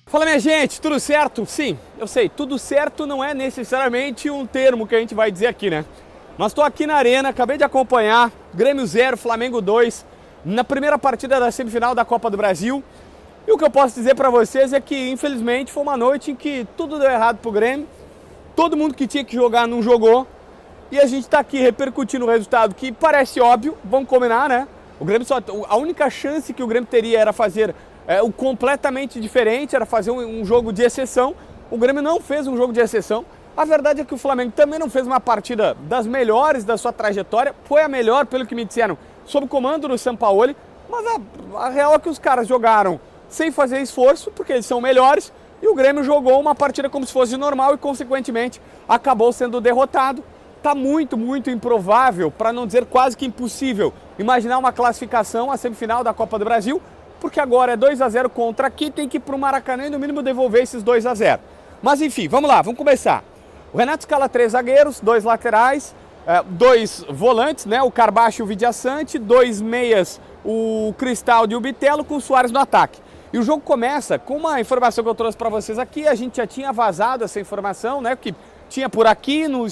Fala, minha gente, tudo certo? Sim, eu sei, tudo certo não é necessariamente um termo que a gente vai dizer aqui, né? Mas estou aqui na Arena, acabei de acompanhar Grêmio 0, Flamengo 2, na primeira partida da semifinal da Copa do Brasil. E o que eu posso dizer para vocês é que, infelizmente, foi uma noite em que tudo deu errado pro Grêmio, todo mundo que tinha que jogar não jogou, e a gente está aqui repercutindo o resultado que parece óbvio, vamos combinar, né? O Grêmio a única chance que o Grêmio teria era fazer o completamente diferente, era fazer um jogo de exceção. O Grêmio não fez um jogo de exceção. A verdade é que o Flamengo também não fez uma partida das melhores da sua trajetória, foi a melhor, pelo que me disseram, sob o comando do Sampaoli, mas a real é que os caras jogaram sem fazer esforço, porque eles são melhores, e o Grêmio jogou uma partida como se fosse normal e, consequentemente, acabou sendo derrotado. Está muito improvável, para não dizer quase que impossível, imaginar uma classificação à semifinal da Copa do Brasil, porque agora é 2-0 contra aqui, tem que ir para o Maracanã e no mínimo devolver esses 2-0. Mas enfim, vamos lá, vamos começar. O Renato escala 3 zagueiros, 2 laterais, 2 volantes, né? O Carbacho e o Vidiaçante, 2 meias, o Cristaldo e o Bitelo, com o Suárez no ataque. E o jogo começa com uma informação que eu trouxe para vocês aqui, a gente já tinha vazado essa informação, né? Que tinha por aqui no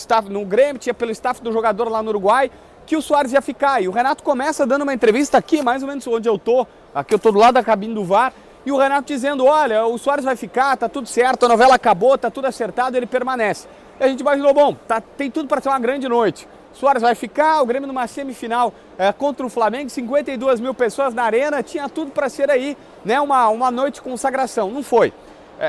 Grêmio, tinha pelo staff do jogador lá no Uruguai, que o Suárez ia ficar. E o Renato começa dando uma entrevista aqui, mais ou menos onde eu tô, aqui eu tô do lado da cabine do VAR, e o Renato dizendo, olha, o Suárez vai ficar, tá tudo certo, a novela acabou, tá tudo acertado, ele permanece. E a gente imaginou, bom, tem tudo para ser uma grande noite. O Suárez vai ficar, o Grêmio numa semifinal contra o Flamengo, 52 mil pessoas na arena, tinha tudo para ser aí, né, uma noite de consagração. Não foi.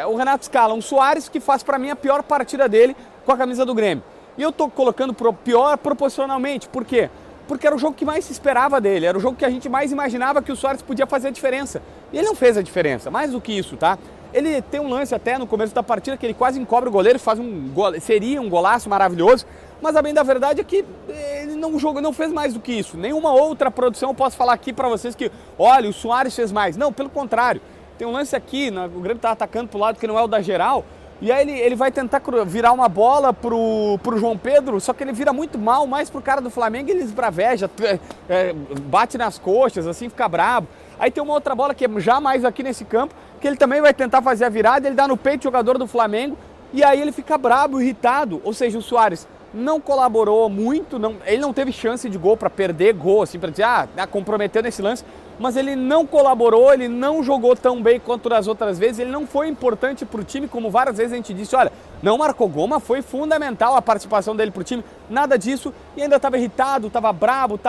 O Renato escala um Suárez que faz para mim a pior partida dele com a camisa do Grêmio. E eu tô colocando pior proporcionalmente, por quê? Porque era o jogo que mais se esperava dele, era o jogo que a gente mais imaginava que o Suárez podia fazer a diferença. E ele não fez a diferença, mais do que isso, tá? Ele tem um lance até no começo da partida que ele quase encobre o goleiro, faz seria um golaço maravilhoso, mas a bem da verdade é que ele não fez mais do que isso. Nenhuma outra produção eu posso falar aqui pra vocês que, olha, o Suárez fez mais. Não, pelo contrário. Tem um lance aqui, o Grêmio tá atacando pro lado que não é o da geral, e aí ele vai tentar virar uma bola pro João Pedro, só que ele vira muito mal, mais pro cara do Flamengo, ele esbraveja, bate nas coxas, assim, fica brabo. Aí tem uma outra bola que é já mais aqui nesse campo, que ele também vai tentar fazer a virada, ele dá no peito do jogador do Flamengo, e aí ele fica brabo, irritado. Ou seja, o Suárez não colaborou muito, ele não teve chance de gol para perder gol, assim, para dizer, comprometeu nesse lance, mas ele não colaborou, ele não jogou tão bem quanto das outras vezes, ele não foi importante para o time, como várias vezes a gente disse, olha, não marcou gol, mas foi fundamental a participação dele para o time, nada disso, e ainda estava irritado, estava brabo,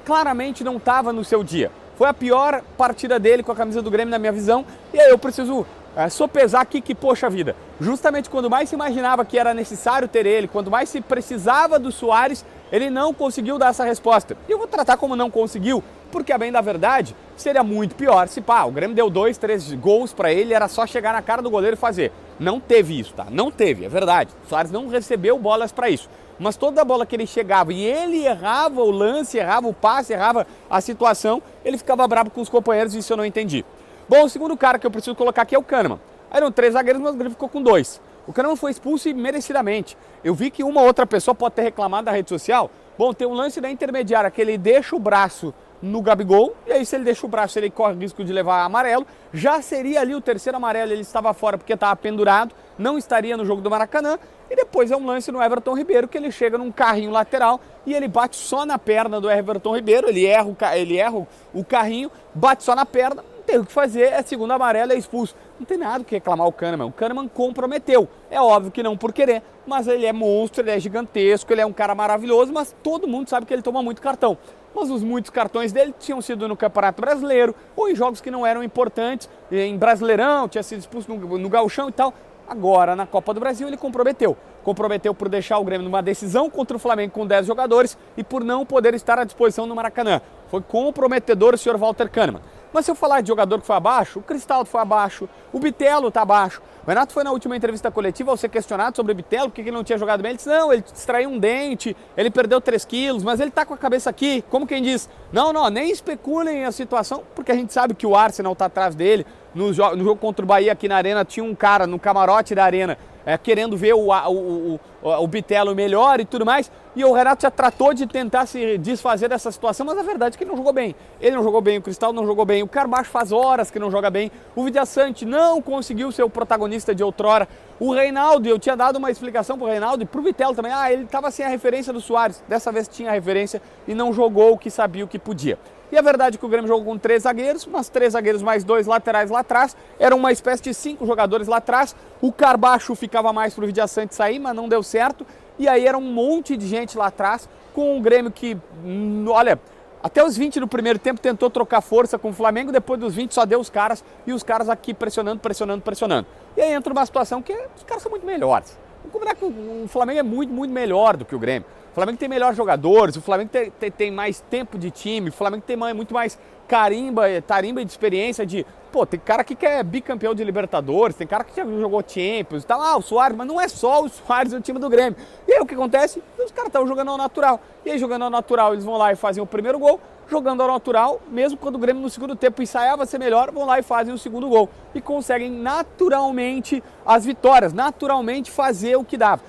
claramente não estava no seu dia. Foi a pior partida dele com a camisa do Grêmio na minha visão, e aí eu preciso sopesar aqui que, poxa vida, justamente quando mais se imaginava que era necessário ter ele, quando mais se precisava do Suárez, ele não conseguiu dar essa resposta. E eu vou tratar como não conseguiu, porque a bem da verdade, seria muito pior se o Grêmio deu 2, 3 gols pra ele, era só chegar na cara do goleiro e fazer. Não teve isso, tá? Não teve, é verdade. O Suárez não recebeu bolas pra isso. Mas toda bola que ele chegava e ele errava o lance, errava o passe, errava a situação, ele ficava bravo com os companheiros e isso eu não entendi. Bom, o segundo cara que eu preciso colocar aqui é o Kahneman. Eram 3 zagueiros, mas o Grêmio ficou com 2. O Kahneman foi expulso e merecidamente. Eu vi que uma outra pessoa pode ter reclamado na rede social. Bom, tem um lance da intermediária que ele deixa o braço no Gabigol, e aí se ele deixa o braço ele corre o risco de levar amarelo, já seria ali o terceiro amarelo, ele estava fora porque estava pendurado, não estaria no jogo do Maracanã, e depois é um lance no Everton Ribeiro que ele chega num carrinho lateral e ele bate só na perna do Everton Ribeiro, ele erra o carrinho, bate só na perna, não tem o que fazer, é segundo amarelo, é expulso. Não tem nada o que reclamar o Kahneman comprometeu, é óbvio que não por querer, mas ele é monstro, ele é gigantesco, ele é um cara maravilhoso, mas todo mundo sabe que ele toma muito cartão. Mas os muitos cartões dele tinham sido no Campeonato Brasileiro ou em jogos que não eram importantes, em Brasileirão, tinha sido expulso no Gauchão e tal. Agora, na Copa do Brasil, ele comprometeu. Comprometeu por deixar o Grêmio numa decisão contra o Flamengo com 10 jogadores e por não poder estar à disposição no Maracanã. Foi comprometedor o senhor Walter Kahneman. Mas se eu falar de jogador que foi abaixo, o Cristaldo foi abaixo, o Bitelo está abaixo. O Renato foi na última entrevista coletiva ao ser questionado sobre o Bitelo, porque ele não tinha jogado bem. Ele disse, não, ele distraiu um dente, ele perdeu 3 quilos, mas ele está com a cabeça aqui. Como quem diz, não, nem especulem a situação, porque a gente sabe que o Arsenal está atrás dele. No jogo contra o Bahia aqui na Arena, tinha um cara no camarote da Arena querendo ver o Bitelo melhor e tudo mais. E o Renato já tratou de tentar se desfazer dessa situação, mas a verdade é que ele não jogou bem. Ele não jogou bem, o Cristal não jogou bem, o Carbacho faz horas que não joga bem, o Vidiaçante não conseguiu ser o protagonista de outrora. O Reinaldo, eu tinha dado uma explicação pro Reinaldo e pro Vitello também, ele estava sem a referência do Soares, dessa vez tinha a referência e não jogou o que sabia o que podia. E a verdade é que o Grêmio jogou com 3 zagueiros, mas 3 zagueiros mais 2 laterais lá atrás, era uma espécie de 5 jogadores lá atrás, o Carbacho ficava mais pro Vidiaçante sair, mas não deu certo, e aí era um monte de gente lá atrás, com o Grêmio que, olha, até os 20 do primeiro tempo tentou trocar força com o Flamengo, depois dos 20 só deu os caras, e os caras aqui pressionando. E aí entra uma situação que os caras são muito melhores. O Flamengo é muito melhor do que o Grêmio. O Flamengo tem melhores jogadores, o Flamengo tem mais tempo de time, o Flamengo tem muito mais tarimba de experiência de... Pô, tem cara que é bicampeão de Libertadores, tem cara que já jogou Champions e tal, o Soares, mas não é só o Soares no time do Grêmio. E aí o que acontece? Os caras estavam jogando ao natural. E aí jogando ao natural eles vão lá e fazem o primeiro gol, jogando ao natural, mesmo quando o Grêmio no segundo tempo ensaiava ser melhor, vão lá e fazem o segundo gol. E conseguem naturalmente as vitórias, naturalmente fazer o que dava.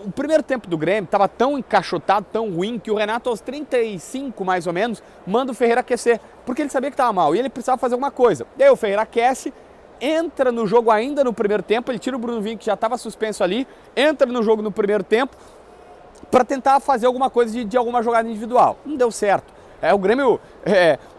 O primeiro tempo do Grêmio estava tão encaixotado, tão ruim, que o Renato, aos 35 mais ou menos, manda o Ferreira aquecer, porque ele sabia que estava mal e ele precisava fazer alguma coisa. Daí o Ferreira aquece, entra no jogo ainda no primeiro tempo, ele tira o Bruno Vinck, que já estava suspenso ali, entra no jogo no primeiro tempo para tentar fazer alguma coisa de alguma jogada individual. Não deu certo. O Grêmio,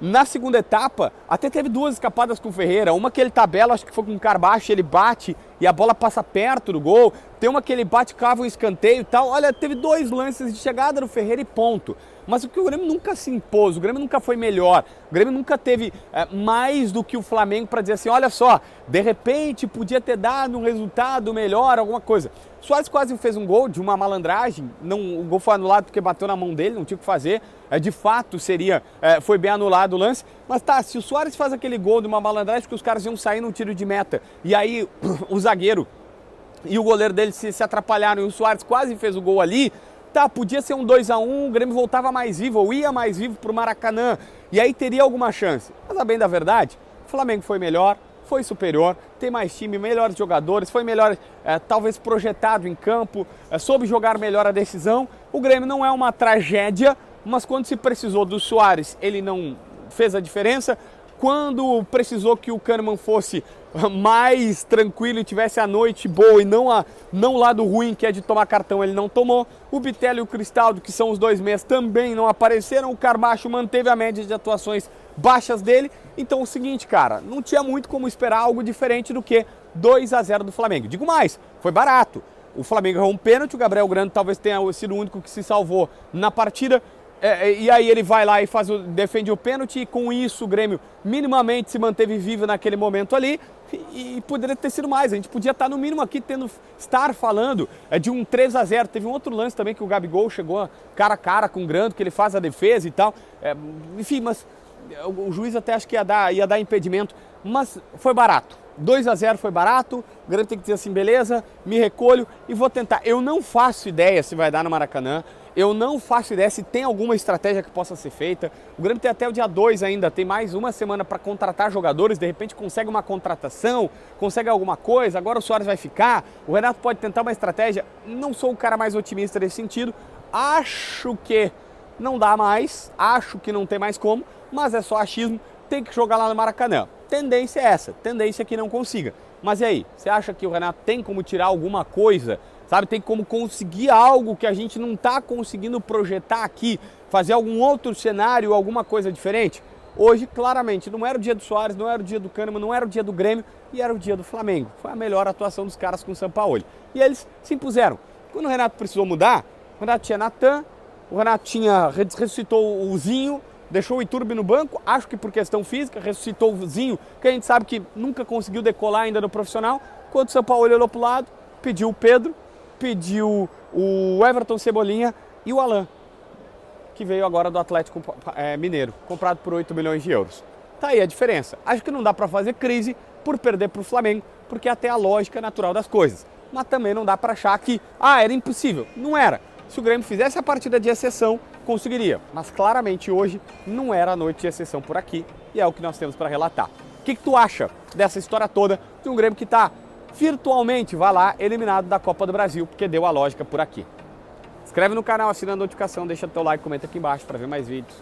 na segunda etapa, até teve 2 escapadas com o Ferreira. Uma que ele tabela, acho que foi com o Carbacho, ele bate e a bola passa perto do gol. Tem uma que ele bate, cava um escanteio e tal. Olha, teve 2 lances de chegada do Ferreira e ponto. Mas o que o Grêmio nunca se impôs, o Grêmio nunca foi melhor, o Grêmio nunca teve mais do que o Flamengo para dizer assim, olha só, de repente podia ter dado um resultado melhor, alguma coisa. Soares quase fez um gol de uma malandragem, o gol foi anulado porque bateu na mão dele, não tinha o que fazer, de fato foi bem anulado o lance, mas tá, se o Soares faz aquele gol de uma malandragem, porque os caras iam sair no tiro de meta, e aí o zagueiro e o goleiro dele se atrapalharam e o Soares quase fez o gol ali, tá, podia ser um 2-1, o Grêmio voltava mais vivo, ou ia mais vivo pro Maracanã, e aí teria alguma chance. Mas a bem da verdade, o Flamengo foi melhor, foi superior, tem mais time, melhores jogadores, foi melhor, talvez projetado em campo, soube jogar melhor a decisão. O Grêmio não é uma tragédia, mas quando se precisou do Soares, ele não fez a diferença. Quando precisou que o Kahneman fosse mais tranquilo e tivesse a noite boa e não o lado ruim, que é de tomar cartão, ele não tomou. O Vitello e o Cristaldo, que são os 2 meias, também não apareceram. O Carbacho manteve a média de atuações baixas dele. Então é o seguinte, cara, não tinha muito como esperar algo diferente do que 2-0 do Flamengo. Digo mais, foi barato. O Flamengo errou um pênalti, o Gabriel Grando talvez tenha sido o único que se salvou na partida. E aí ele vai lá e defende o pênalti, e com isso o Grêmio minimamente se manteve vivo naquele momento ali, e poderia ter sido mais. A gente podia estar no mínimo aqui estar falando de um 3-0. Teve um outro lance também que o Gabigol chegou cara a cara com o Grando, que ele faz a defesa e tal. Enfim, mas o juiz até acho que ia dar impedimento, mas foi barato. 2-0 foi barato, o Grêmio tem que dizer assim, beleza, me recolho e vou tentar. Eu não faço ideia se vai dar no Maracanã, eu não faço ideia se tem alguma estratégia que possa ser feita. O Grêmio tem até o dia 2 ainda, tem mais uma semana para contratar jogadores, de repente consegue uma contratação, consegue alguma coisa, agora o Soares vai ficar, o Renato pode tentar uma estratégia. Não sou o cara mais otimista nesse sentido, acho que não dá mais, acho que não tem mais como, mas é só achismo, tem que jogar lá no Maracanã. Tendência é essa, tendência é que não consiga. Mas e aí, você acha que o Renato tem como tirar alguma coisa, sabe? Tem como conseguir algo que a gente não está conseguindo projetar aqui, fazer algum outro cenário, alguma coisa diferente? Hoje, claramente, não era o dia do Soares, não era o dia do Kahneman, não era o dia do Grêmio e era o dia do Flamengo. Foi a melhor atuação dos caras com o Sampaoli. E eles se impuseram. Quando o Renato precisou mudar, o Renato tinha Natan, o Renato ressuscitou o Zinho, deixou o Iturbe no banco, acho que por questão física, ressuscitou o Zinho, que a gente sabe que nunca conseguiu decolar ainda no profissional. Quando o Sampaoli olhou para o lado, pediu o Pedro, pediu o Everton Cebolinha e o Alan, que veio agora do Atlético Mineiro, comprado por 8 milhões de euros. Tá aí a diferença. Acho que não dá para fazer crise por perder para o Flamengo, porque é até a lógica natural das coisas. Mas também não dá para achar que, era impossível. Não era. Se o Grêmio fizesse a partida de exceção, conseguiria. Mas claramente hoje não era a noite de exceção por aqui, e é o que nós temos para relatar. O que tu acha dessa história toda de um Grêmio que está virtualmente, vai lá, eliminado da Copa do Brasil, porque deu a lógica por aqui? inscreve no canal, assina a notificação, deixa teu like, comenta aqui embaixo para ver mais vídeos.